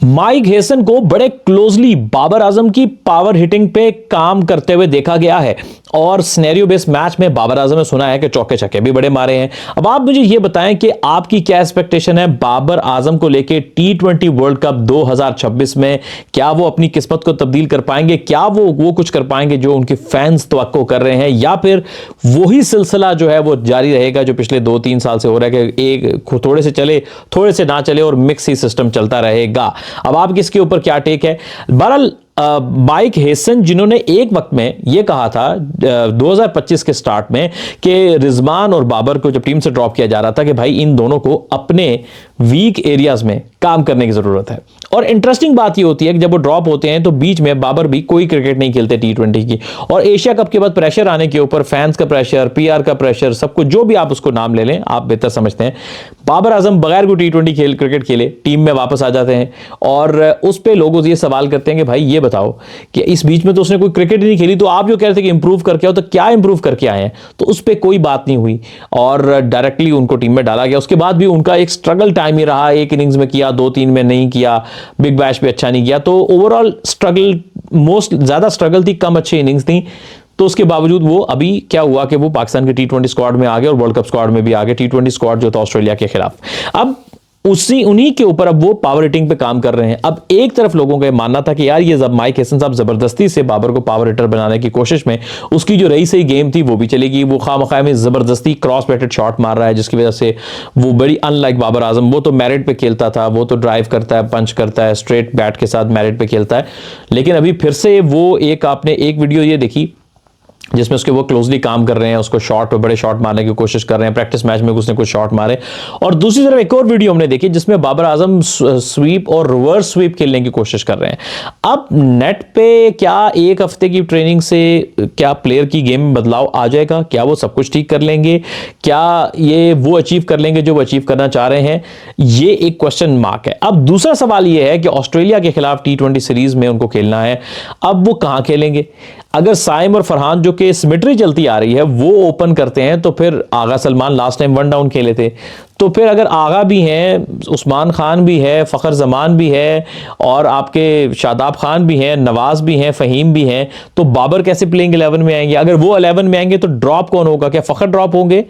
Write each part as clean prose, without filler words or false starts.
Mike Hesson को बड़े closely Babar Azam की पावर हिटिंग पे काम करते हुए देखा गया है और सिनेरियो बेस्ड मैच में बाबर आजम ने सुना है कि चौके छक्के भी बड़े मारे हैं। अब आप मुझे यह बताएं कि आपकी क्या एक्सपेक्टेशन है बाबर आजम को लेके T20 वर्ल्ड कप 2026 में? क्या वो अपनी किस्मत को तब्दील कर पाएंगे? क्या वो कुछ कर पाएंगे जो उनके फैंस तवक्को कर रहे हैं, या फिर वही सिलसिला जो है वो जारी रहेगा जो पिछले 2-3 साल से हो रहा है कि एक थोड़े से चले थोड़े से ना चले और मिक्स ही सिस्टम चलता रहेगा? अब आपकी इसके ऊपर क्या टेक है? बहरहाल माइक हेसन जिन्होंने एक वक्त में यह कहा था 2025 के स्टार्ट में कि रिजवान और बाबर को जब टीम से ड्रॉप किया जा रहा था कि भाई इन दोनों को अपने वीक एरियाज में काम करने की जरूरत है। और इंटरेस्टिंग बात यह होती है कि जब वो ड्रॉप होते हैं तो बीच में बाबर भी कोई क्रिकेट नहीं खेलते T20 की, और एशिया कप के बाद प्रेशर आने के ऊपर फैंस का प्रेशर, PR का प्रेशर, सब कुछ जो भी आप उसको नाम ले लें आप बेहतर समझते हैं, बाबर आजम बगैर कोई T20 क्रिकेट खेले टीम में वापस आ जाते हैं। और उस पर लोग ये सवाल करते हैं कि भाई ये बताओ कि इस बीच में तो उसने कोई क्रिकेट ही नहीं खेली, तो आप जो कह रहे थे कि इंप्रूव करके आओ, तो क्या इंप्रूव करके आए हैं? तो उस पर कोई बात नहीं हुई और डायरेक्टली उनको टीम में डाला गया। उसके बाद भी उनका एक स्ट्रगल टाइम ही रहा, एक इनिंग्स में किया, 2-3 में नहीं किया, बिग बैश पे अच्छा नहीं किया, तो ओवरऑल स्ट्रगल, मोस्ट ज्यादा स्ट्रगल थी, कम अच्छी इनिंग्स थी। तो उसके बावजूद वो अभी क्या हुआ कि वो पाकिस्तान के T20 स्क्वाड में आ गए और वर्ल्ड कप स्क्वाड में भी आ गए। T20 स्क्वाड जो था ऑस्ट्रेलिया के खिलाफ, अब उन्हीं के ऊपर अब वो पावर हिटिंग पे काम कर रहे हैं। अब एक तरफ लोगों का मानना था कि यार ये माइक हेसन साहब जबरदस्ती से बाबर को पावर हिटर बनाने की कोशिश में, उसकी जो रही सही गेम थी वो भी चलेगी, वो खामखा में जबरदस्ती क्रॉस बैटेड शॉट मार रहा है जिसकी वजह से वो बड़ी अनलाइक बाबर आजम, वो तो मैरिट पे खेलता था, वो तो ड्राइव करता है, पंच करता है, स्ट्रेट बैट के साथ मैरिट पे खेलता है। लेकिन अभी फिर से वो आपने एक वीडियो ये देखी जिसमें उसके वो क्लोजली काम कर रहे हैं, उसको शॉट पे बड़े शॉट मारने की कोशिश कर रहे हैं, प्रैक्टिस मैच में उसने कुछ शॉट मारे। और दूसरी तरफ एक और वीडियो हमने देखी जिसमें बाबर आजम स्वीप और रिवर्स स्वीप खेलने की कोशिश कर रहे हैं। अब नेट पे क्या एक हफ्ते की ट्रेनिंग से क्या प्लेयर की गेम में बदलाव आ जाएगा? क्या वो सब कुछ ठीक कर लेंगे? क्या ये वो अचीव कर लेंगे जो वो अचीव करना चाह रहे हैं? ये एक क्वेश्चन मार्क है। अब दूसरा सवाल ये है कि ऑस्ट्रेलिया के खिलाफ T20 सीरीज में उनको खेलना है, अब वो कहां खेलेंगे? अगर साइम और फरहान जो कि सिमेट्री चलती आ रही है वो ओपन करते हैं तो फिर आगा सलमान लास्ट टाइम 1 डाउन खेले थे, तो फिर अगर आगा भी हैं, उस्मान खान भी है, फ़खर जमान भी है और आपके शादाब खान भी हैं, नवाज भी हैं, फ़हीम भी हैं, तो बाबर कैसे प्लेइंग 11 में आएंगे? अगर वो 11 में आएंगे तो ड्रॉप कौन होगा? क्या फ़खर ड्रॉप होंगे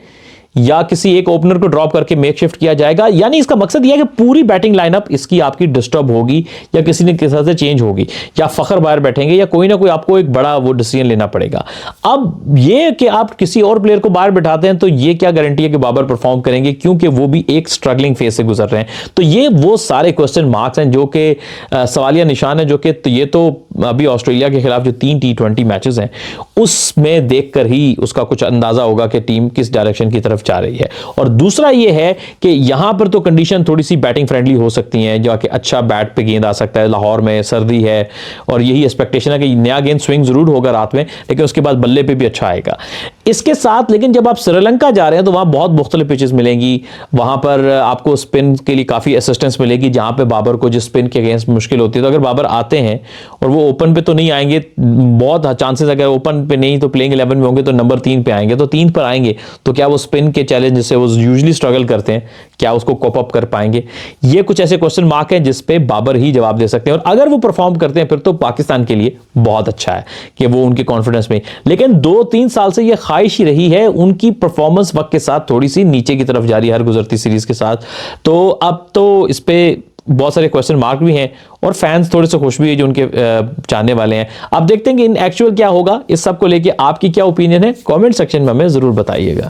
या किसी एक ओपनर को ड्रॉप करके मेकशिफ्ट किया जाएगा? यानी इसका मकसद यह है कि पूरी बैटिंग लाइनअप इसकी आपकी डिस्टर्ब होगी या किसी ने किसी से चेंज होगी, या फखर बाहर बैठेंगे या कोई ना कोई आपको एक बड़ा वो डिसीजन लेना पड़ेगा। अब ये कि आप किसी और प्लेयर को बाहर बैठाते हैं तो ये क्या गारंटी है कि बाबर परफॉर्म करेंगे, क्योंकि वो भी एक स्ट्रगलिंग फेज से गुजर रहे हैं। तो ये वो सारे क्वेश्चन मार्क्स हैं जो कि सवालिया निशान है, जो कि ये तो अभी ऑस्ट्रेलिया के खिलाफ जो 3 T20 मैचेस हैं उसमें देखकर ही उसका कुछ अंदाजा होगा कि टीम किस डायरेक्शन की तरफ जा रही है। और दूसरा यह है कि यहां पर तो कंडीशन थोड़ी सी बैटिंग फ्रेंडली हो सकती हैं, जो कि अच्छा बैट पे गेंद आ सकता है, लाहौर में सर्दी है और यही एक्सपेक्टेशन है कि नया गेंद स्विंग जरूर होगा रात में, लेकिन उसके बाद बल्ले पे भी अच्छा आएगा। इसके साथ लेकिन जब आप श्रीलंका जा रहे हैं तो वहां बहुत मुख्तलिफ पिचेस मिलेंगी, वहां पर आपको स्पिन के लिए काफी असिस्टेंस मिलेगी, जहां पे बाबर को जिस स्पिन के अगेंस्ट मुश्किल होती है। तो अगर बाबर आते हैं और वो ओपन पे तो नहीं आएंगे, बहुत चांसेस अगर ओपन पे नहीं तो प्लेइंग 11 में होंगे तो नंबर 3 पे आएंगे, तो 3 पर आएंगे तो क्या वो स्पिन के चैलेंज जिससे वो यूजुअली स्ट्रगल करते हैं क्या उसको कोप अप कर पाएंगे? ये कुछ ऐसे क्वेश्चन मार्क हैं जिस पे बाबर ही जवाब दे सकते हैं, और अगर वो परफॉर्म करते हैं फिर तो पाकिस्तान के लिए बहुत अच्छा है कि वो उनके कॉन्फिडेंस में। लेकिन 2-3 साल से ये ख्वाहिश ही रही है, उनकी परफॉर्मेंस वक्त के साथ थोड़ी सी नीचे की तरफ जा रही है हर गुजरती सीरीज के साथ। तो अब तो इस पे बहुत सारे क्वेश्चन मार्क भी हैं और फैंस थोड़े से खुश भी है जो उनके चाहने वाले हैं। अब देखते हैं कि इन एक्चुअल क्या होगा। इस सब को लेके आपकी क्या ओपिनियन है, कमेंट सेक्शन में हमें जरूर बताइएगा।